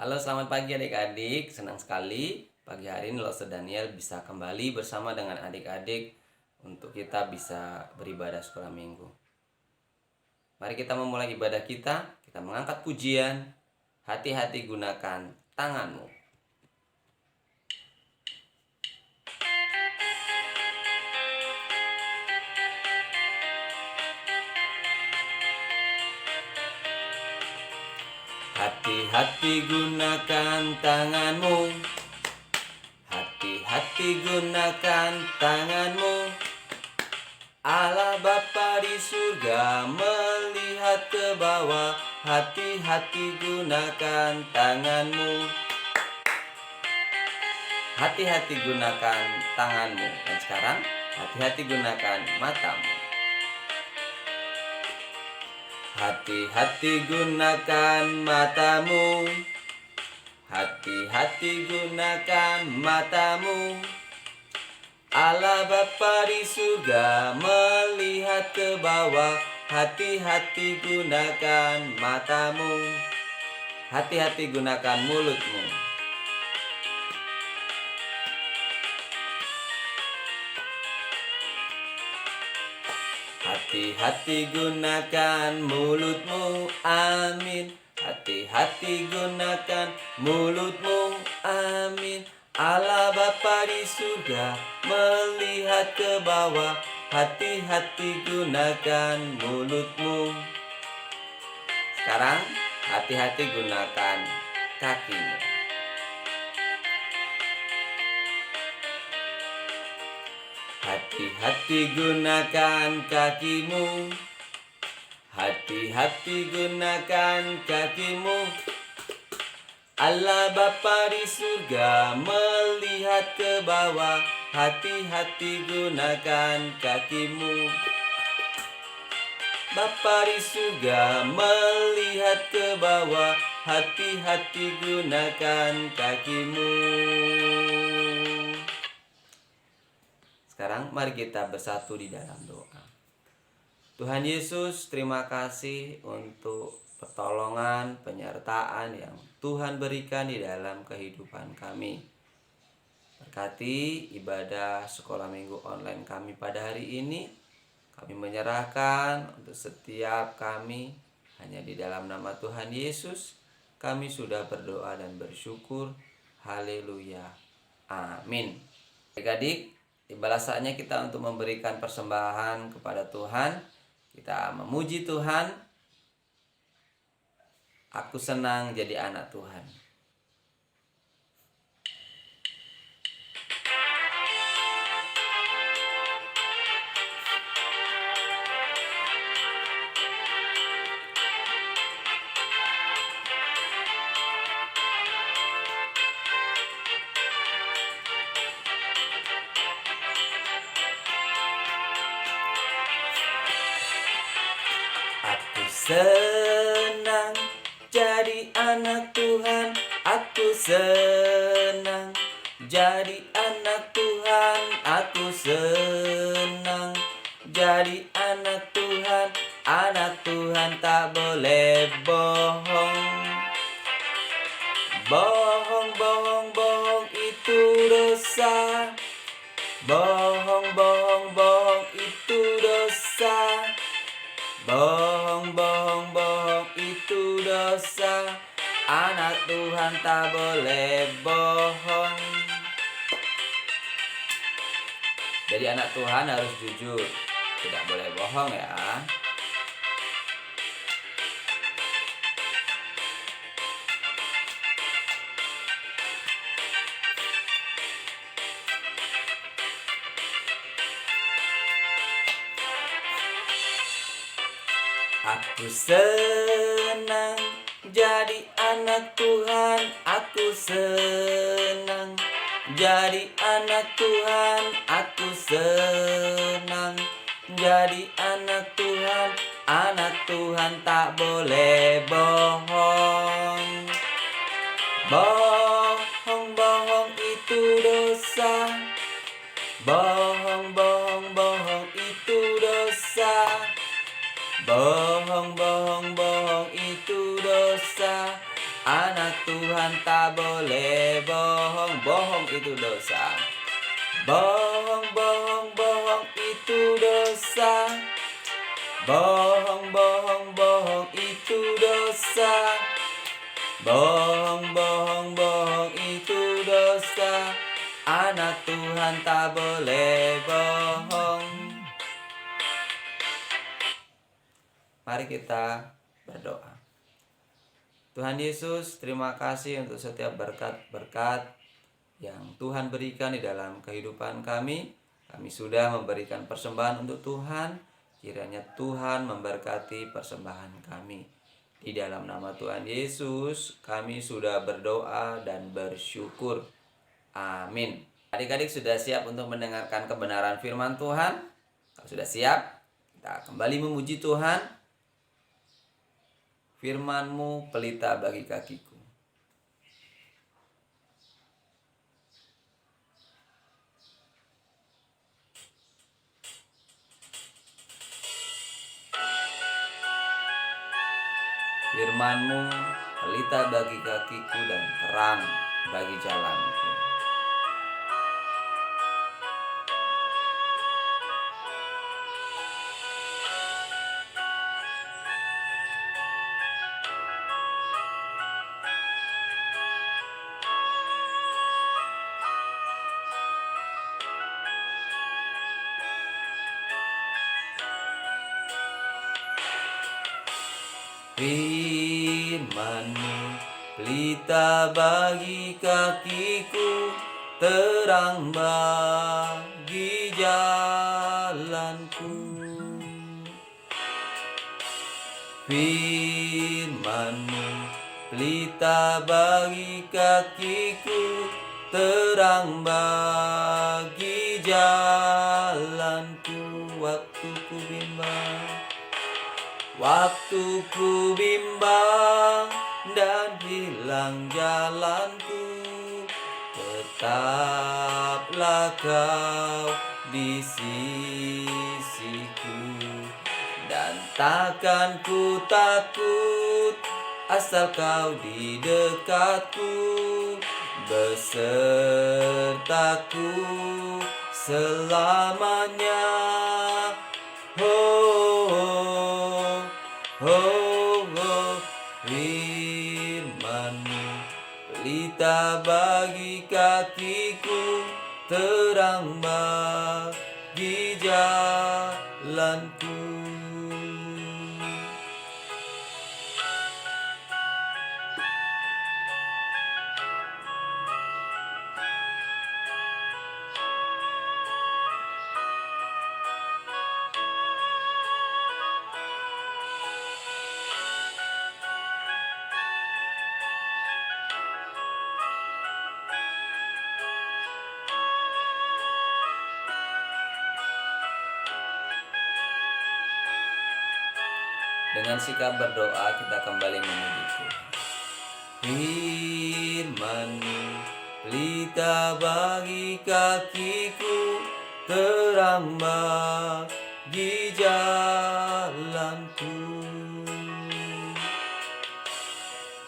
Halo, selamat pagi adik-adik. Senang sekali pagi hari ini Lost Daniel bisa kembali bersama dengan adik-adik untuk kita bisa beribadah sekolah minggu. Mari kita memulai ibadah kita. Kita mengangkat pujian. Hati-hati gunakan tanganmu. Hati-hati gunakan tanganmu. Hati-hati gunakan tanganmu. Allah Bapa di surga melihat ke bawah. Hati-hati gunakan tanganmu. Hati-hati gunakan tanganmu. Dan sekarang hati-hati gunakan matamu. Hati-hati gunakan matamu. Hati-hati gunakan matamu. Allah Bapa di surga melihat ke bawah. Hati-hati gunakan matamu. Hati-hati gunakan mulutmu. Hati-hati gunakan mulutmu, amin. Hati-hati gunakan mulutmu, amin. Allah Bapa di surga melihat ke bawah. Hati-hati gunakan mulutmu. Sekarang hati-hati gunakan kakimu. Hati-hati gunakan kakimu. Hati-hati gunakan kakimu. Allah Bapa di surga melihat ke bawah. Hati-hati gunakan kakimu. Bapa di surga melihat ke bawah. Hati-hati gunakan kakimu. Sekarang mari kita bersatu di dalam doa. Tuhan Yesus, terima kasih untuk pertolongan, penyertaan yang Tuhan berikan di dalam kehidupan kami. Berkati ibadah sekolah minggu online kami pada hari ini. Kami menyerahkan untuk setiap kami hanya di dalam nama Tuhan Yesus. Kami sudah berdoa dan bersyukur. Haleluya. Amin. Adik-adik, tibalah saatnya kita untuk memberikan persembahan kepada Tuhan. Kita memuji Tuhan. Aku senang jadi anak Tuhan. Aku senang jadi anak Tuhan. Aku senang jadi anak Tuhan. Aku senang jadi anak Tuhan. Anak Tuhan tak boleh bohong. Bohong, bohong, bohong itu dosa. Bohong, bohong, bohong itu dosa. Bohong, bohong, bohong itu dosa. Anak Tuhan tak boleh bohong. Jadi anak Tuhan harus jujur, tidak boleh bohong ya. Aku senang jadi anak Tuhan. Aku senang jadi anak Tuhan. Aku senang jadi anak Tuhan. Anak Tuhan tak boleh bohong. Bohong, bohong itu dosa. Bohong, bohong, bohong itu dosa. Bohong, bohong, bohong itu dosa. Anak Tuhan Tuhan tak boleh bohong. Bohong itu dosa. Bohong, bohong, bohong itu dosa. Bohong, bohong, bohong itu dosa. Bohong, bohong, bohong itu dosa. Anak Tuhan tak boleh bohong. Mari kita berdoa. Tuhan Yesus, terima kasih untuk setiap berkat-berkat yang Tuhan berikan di dalam kehidupan kami. Kami sudah memberikan persembahan untuk Tuhan. Kiranya Tuhan memberkati persembahan kami. Di dalam nama Tuhan Yesus, kami sudah berdoa dan bersyukur. Amin. Adik-adik sudah siap untuk mendengarkan kebenaran firman Tuhan? Kalau sudah siap, kita kembali memuji Tuhan. Firman-Mu pelita bagi kakiku. Firman-Mu pelita bagi kakiku dan terang bagi jalanku. Firman-Mu pelita bagi kakiku, terang bagi jalanku. Firman-Mu pelita bagi kakiku, terang bagi jalanku. Waktu ku bimbang dan hilang jalanku, tetaplah Kau di sisiku. Dan takkan ku takut asal Kau di dekatku, besertaku selamanya. Firman-Mu pelita bagi kakiku, terang bagi jalanku. Dengan sikap berdoa kita kembali memuji Tuhan. Firman-Mu pelita bagi kakiku, terang bagi jalanku.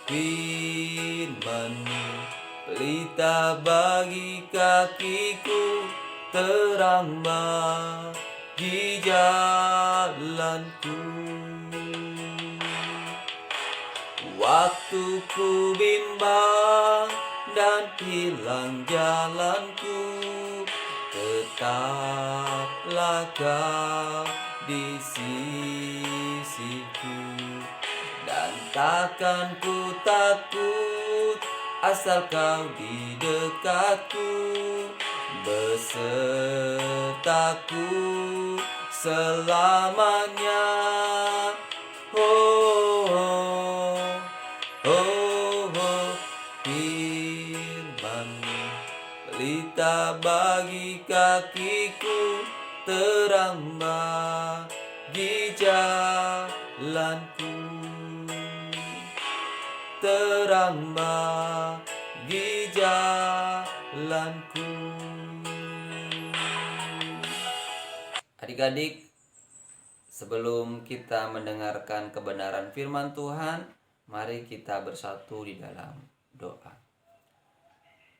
Firman-Mu pelita bagi kakiku, terang bagi jalanku. Waktu ku bimbang dan hilang jalanku, tetaplah Kau di sisiku. Dan takkan ku takut asal Kau di dekatku, besertaku selamanya. Firman-Mu pelita bagi kakiku, terang bagi jalanku. Terang bagi jalanku. Adik-adik, sebelum kita mendengarkan kebenaran firman Tuhan, mari kita bersatu di dalam berdoa.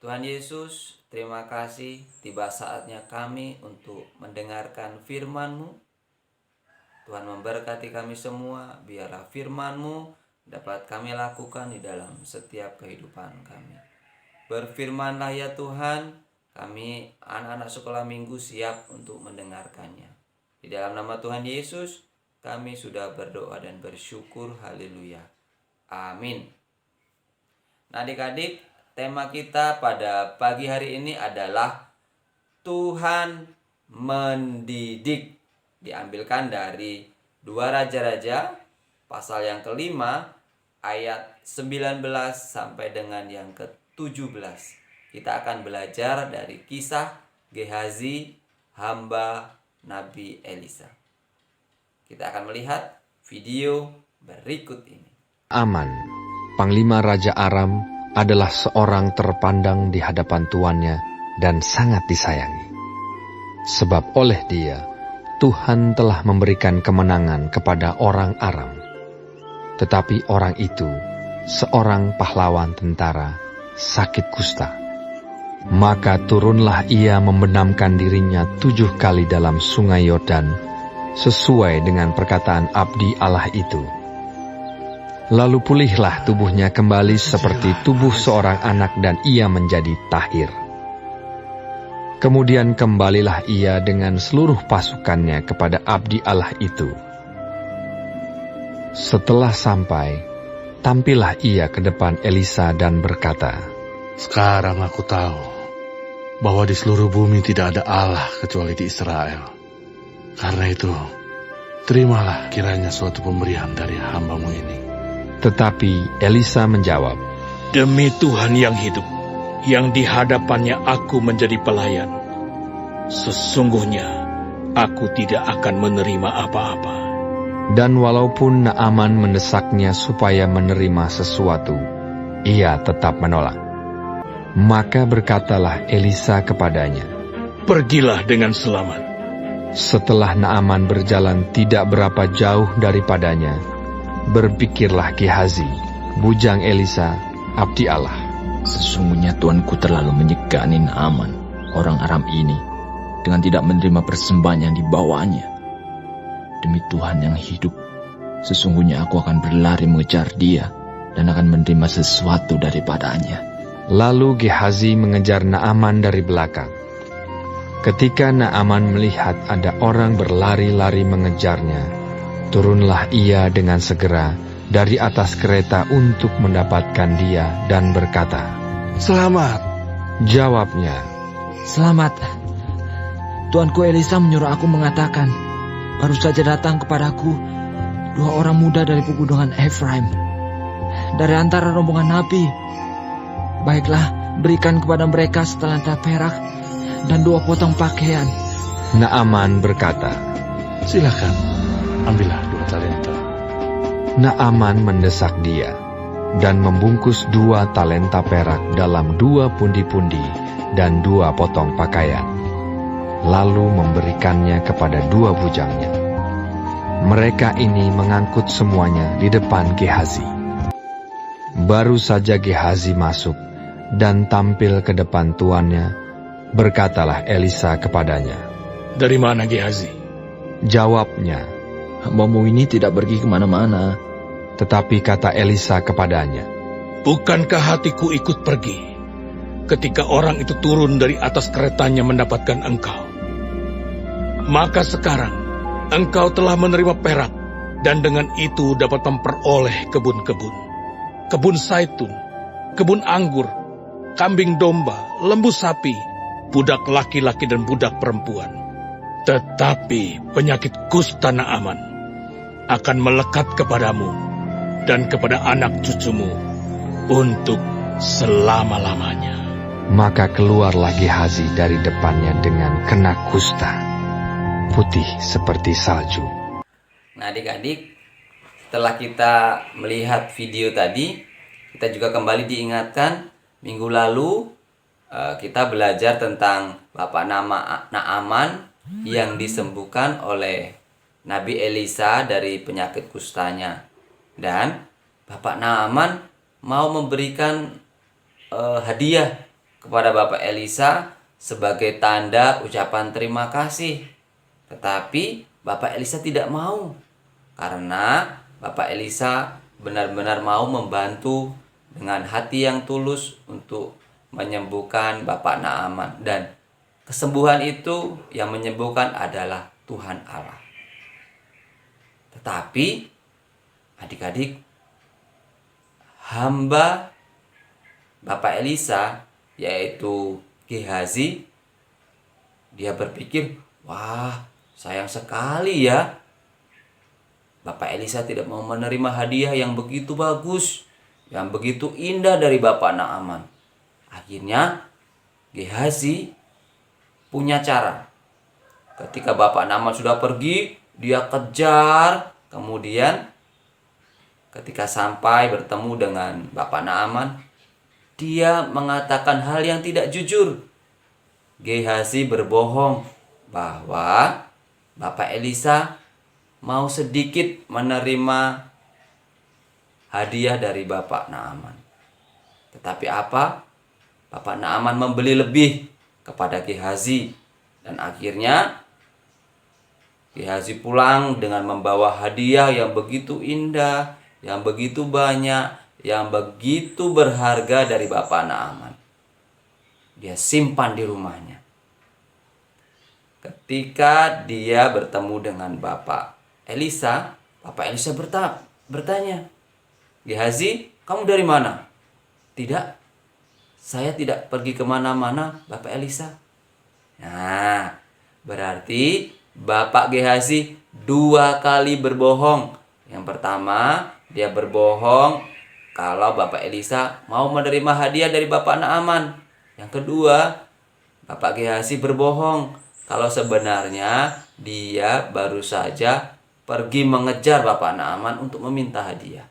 Tuhan Yesus, terima kasih tiba saatnya kami untuk mendengarkan firman-Mu. Tuhan memberkati kami semua, biarlah firman-Mu dapat kami lakukan di dalam setiap kehidupan kami. Berfirmanlah ya Tuhan, kami anak-anak sekolah minggu siap untuk mendengarkannya. Di dalam nama Tuhan Yesus, kami sudah berdoa dan bersyukur. Haleluya. Amin. Nah adik-adik, tema kita pada pagi hari ini adalah Tuhan mendidik. Diambilkan dari 2 Raja-Raja pasal yang kelima ayat 19 sampai dengan yang ke-17. Kita akan belajar dari kisah Gehazi, hamba Nabi Elisa. Kita akan melihat video berikut ini. Aman, Panglima Raja Aram, adalah seorang terpandang di hadapan tuannya dan sangat disayangi. Sebab oleh dia, Tuhan telah memberikan kemenangan kepada orang Aram. Tetapi orang itu, seorang pahlawan tentara, sakit kusta. Maka turunlah ia membenamkan dirinya 7 kali dalam sungai Yordan, sesuai dengan perkataan abdi Allah itu. Lalu pulihlah tubuhnya kembali seperti tubuh seorang anak dan ia menjadi tahir. Kemudian kembalilah ia dengan seluruh pasukannya kepada abdi Allah itu. Setelah sampai, tampillah ia ke depan Elisa dan berkata, "Sekarang aku tahu bahwa di seluruh bumi tidak ada Allah kecuali di Israel. Karena itu, terimalah kiranya suatu pemberian dari hamba-Mu ini." Tetapi Elisa menjawab, "Demi Tuhan yang hidup, yang di hadapannya aku menjadi pelayan, sesungguhnya aku tidak akan menerima apa-apa." Dan walaupun Naaman mendesaknya supaya menerima sesuatu, ia tetap menolak. Maka berkatalah Elisa kepadanya, "Pergilah dengan selamat." Setelah Naaman berjalan tidak berapa jauh daripadanya, berpikirlah Gehazi, bujang Elisa, abdi Allah, "Sesungguhnya tuanku terlalu menyegani Naaman, orang Aram ini, dengan tidak menerima persembahan yang dibawanya. Demi Tuhan yang hidup, sesungguhnya aku akan berlari mengejar dia dan akan menerima sesuatu daripadanya." Lalu Gehazi mengejar Naaman dari belakang. Ketika Naaman melihat ada orang berlari-lari mengejarnya, turunlah ia dengan segera dari atas kereta untuk mendapatkan dia dan berkata, "Selamat." Jawabnya, "Selamat. Tuanku Elisa menyuruh aku mengatakan, baru saja datang kepadaku 2 orang muda dari pegunungan Efraim, dari antara rombongan Nabi. Baiklah, berikan kepada mereka setalenta perak dan 2 potong pakaian." Naaman berkata, "Silakan, ambillah 2 talenta." Naaman mendesak dia dan membungkus 2 talenta perak dalam 2 pundi-pundi dan 2 potong pakaian, lalu memberikannya kepada 2 bujangnya. Mereka ini mengangkut semuanya di depan Gehazi. Baru saja Gehazi masuk dan tampil ke depan tuannya, berkatalah Elisa kepadanya, "Dari mana Gehazi?" Jawabnya, "Hamba-Mu ini tidak pergi kemana-mana." tetapi kata Elisa kepadanya, "Bukankah hatiku ikut pergi ketika orang itu turun dari atas keretanya mendapatkan engkau? Maka sekarang engkau telah menerima perak dan dengan itu dapat memperoleh kebun-kebun, kebun zaitun, kebun anggur, kambing domba, lembu sapi, budak laki-laki dan budak perempuan. Tetapi penyakit kusta Naaman akan melekat kepadamu dan kepada anak cucumu untuk selama-lamanya." Maka keluarlah Gehazi dari depannya dengan kena kusta, putih seperti salju. Nah adik-adik, setelah kita melihat video tadi, kita juga kembali diingatkan minggu lalu kita belajar tentang Bapak Naaman yang disembuhkan oleh Nabi Elisa dari penyakit kustanya. Dan Bapak Naaman mau memberikan hadiah kepada Bapak Elisa sebagai tanda ucapan terima kasih. Tetapi Bapak Elisa tidak mau, karena Bapak Elisa benar-benar mau membantu dengan hati yang tulus untuk menyembuhkan Bapak Naaman. Dan kesembuhan itu yang menyembuhkan adalah Tuhan Allah. Tetapi adik-adik, hamba Bapak Elisa, yaitu Gehazi, dia berpikir, wah, sayang sekali ya, Bapak Elisa tidak mau menerima hadiah yang begitu bagus, yang begitu indah dari Bapak Naaman. Akhirnya Gehazi punya cara. Ketika Bapak Naaman sudah pergi, dia kejar. Kemudian ketika sampai bertemu dengan Bapak Naaman, dia mengatakan hal yang tidak jujur. Gehazi berbohong bahwa Bapak Elisa mau sedikit menerima hadiah dari Bapak Naaman. Tetapi apa? Bapak Naaman membeli lebih kepada Gehazi. Dan akhirnya Gehazi pulang dengan membawa hadiah yang begitu indah, yang begitu banyak, yang begitu berharga dari Bapak Naaman. Dia simpan di rumahnya. Ketika dia bertemu dengan Bapak Elisa bertanya, Gehazi, kamu dari mana? Tidak, saya tidak pergi kemana-mana, Bapak Elisa. Nah, berarti Bapak Gehazi 2 kali berbohong. Yang pertama, dia berbohong kalau Bapak Elisa mau menerima hadiah dari Bapak Naaman. Yang kedua, Bapak Gehazi berbohong kalau sebenarnya dia baru saja pergi mengejar Bapak Naaman untuk meminta hadiah.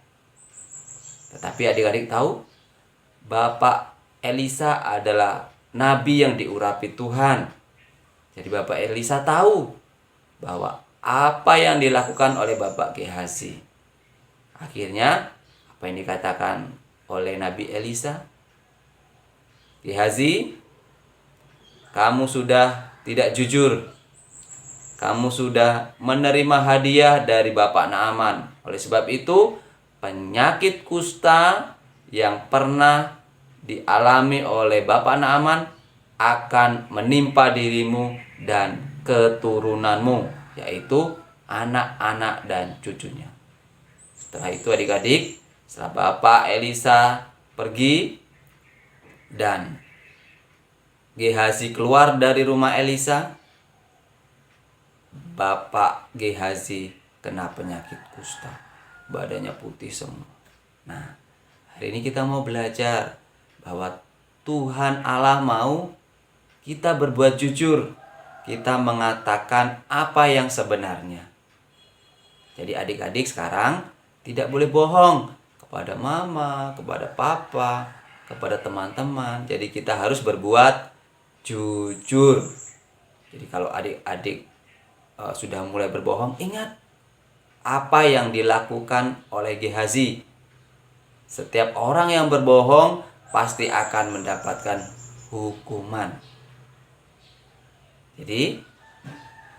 Tetapi adik-adik tahu, Bapak Elisa adalah nabi yang diurapi Tuhan. Jadi Bapak Elisa tahu bahwa apa yang dilakukan oleh Bapak Gehazi. Akhirnya apa yang dikatakan oleh Nabi Elisa? Gehazi, kamu sudah tidak jujur. Kamu sudah menerima hadiah dari Bapak Naaman. Oleh sebab itu, penyakit kusta yang pernah dialami oleh Bapak Naaman akan menimpa dirimu dan keturunanmu, yaitu anak-anak dan cucunya. Setelah itu adik-adik, setelah Bapak Elisa pergi dan Gehazi keluar dari rumah Elisa, Bapak Gehazi kena penyakit kusta. Badannya putih semua. Nah, hari ini kita mau belajar bahwa Tuhan Allah mau kita berbuat jujur. Kita mengatakan apa yang sebenarnya. Jadi adik-adik sekarang tidak boleh bohong kepada mama, kepada papa, kepada teman-teman. Jadi kita harus berbuat jujur. Jadi kalau adik-adik sudah mulai berbohong, ingat apa yang dilakukan oleh Gehazi. Setiap orang yang berbohong pasti akan mendapatkan hukuman. Jadi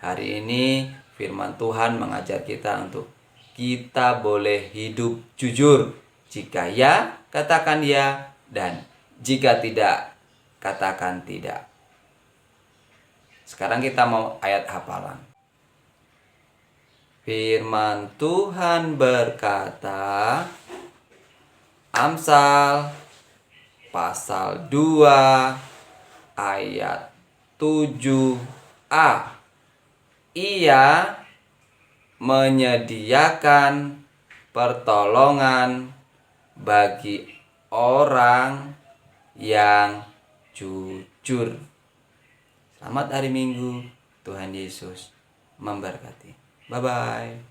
hari ini firman Tuhan mengajar kita untuk kita boleh hidup jujur. Jika ya, katakan ya, dan jika tidak, katakan tidak. Sekarang kita mau ayat hafalan. Firman Tuhan berkata, Amsal pasal 2 ayat 7a. Ia menyediakan pertolongan bagi orang yang jujur. Selamat hari Minggu. Tuhan Yesus memberkati. Bye-bye.